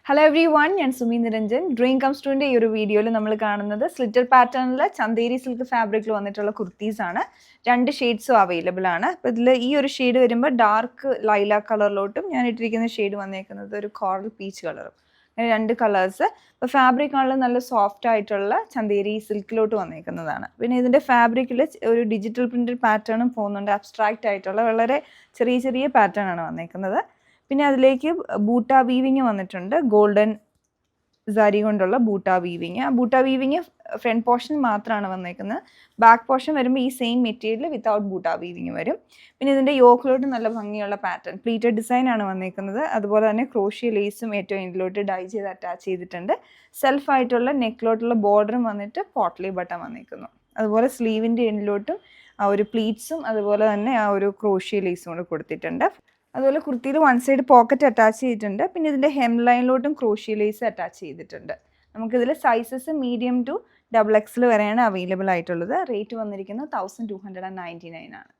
Hello every one, ഞാൻ Sumi Niranjan. Dream comes ടുവിൻ്റെ ഈ ഒരു വീഡിയോയിൽ നമ്മൾ കാണുന്നത് സ്ലിറ്റർ പാറ്റേണിൽ ചന്തേരി സിൽക്ക് ഫാബ്രിക്കിൽ വന്നിട്ടുള്ള കുർത്തീസ് ആണ്. 2 ഷെയ്ഡ്സും അവൈലബിൾ ആണ്. അപ്പോൾ ഇതിൽ ഈ ഒരു ഷെയ്ഡ് വരുമ്പോൾ ഡാർക്ക് ലൈല കളറിലോട്ടും ഞാൻ ഇട്ടിരിക്കുന്ന ഷെയ്ഡ് വന്നേക്കുന്നത് ഒരു കോറൽ പീച്ച് കളറും. അങ്ങനെ 2 കളേഴ്സ്. അപ്പോൾ ഫാബ്രിക് ആണെങ്കിൽ നല്ല സോഫ്റ്റ് ആയിട്ടുള്ള ചന്തേരി സിൽക്കിലോട്ട് വന്നേക്കുന്നതാണ്. പിന്നെ ഇതിൻ്റെ ഫാബ്രിക്കിൽ ഒരു ഡിജിറ്റൽ പ്രിൻറ്റഡ് പാറ്റേണും പോകുന്നുണ്ട്. അബ്സ്ട്രാക്റ്റ് ആയിട്ടുള്ള വളരെ ചെറിയ ചെറിയ പാറ്റേൺ ആണ് വന്നേക്കുന്നത്. പിന്നെ അതിലേക്ക് ബൂട്ട വീവിങ് വന്നിട്ടുണ്ട്. ഗോൾഡൻ സാരി കൊണ്ടുള്ള ബൂട്ട വീവിങ്. ആ ബൂട്ട വീവിങ് ഫ്രണ്ട് പോർഷൻ മാത്രമാണ് വന്നേക്കുന്നത്. ബാക്ക് പോർഷൻ വരുമ്പോൾ ഈ സെയിം മെറ്റീരിയൽ വിത്തൗട്ട് ബൂട്ട വീവിങ് വരും. പിന്നെ ഇതിൻ്റെ യോക്കിലോട്ട് നല്ല ഭംഗിയുള്ള പാറ്റേൺ പ്ലീറ്റഡ് ഡിസൈൻ ആണ് വന്നേക്കുന്നത്. അതുപോലെ തന്നെ ക്രോഷ്യ ലേസും ഏറ്റവും ഇതിലോട്ട് ഡൈ ചെയ്ത് അറ്റാച്ച് ചെയ്തിട്ടുണ്ട്. സെൽഫായിട്ടുള്ള നെക്കിലോട്ടുള്ള ബോർഡറും വന്നിട്ട് പോട്ട്ലി ബട്ടൺ വന്നേക്കുന്നു. അതുപോലെ സ്ലീവിൻ്റെ എൻഡിലോട്ടും ആ ഒരു പ്ലീറ്റ്സും അതുപോലെ തന്നെ ആ ഒരു ക്രോഷ്യ ലേസും കൂടെ കൊടുത്തിട്ടുണ്ട്. അതുപോലെ കുർത്തിയിൽ 1 സൈഡ് പോക്കറ്റ് അറ്റാച്ച് ചെയ്തിട്ടുണ്ട്. പിന്നെ ഇതിൻ്റെ ഹെം ലൈനിലോട്ടും ക്രോഷ്യ ലേസ് അറ്റാച്ച് ചെയ്തിട്ടുണ്ട്. നമുക്കിതിൽ സൈസസ് മീഡിയം ടു XXL വരെയാണ് അവൈലബിൾ ആയിട്ടുള്ളത്. റേറ്റ് വന്നിരിക്കുന്നത് 1299 ആണ്.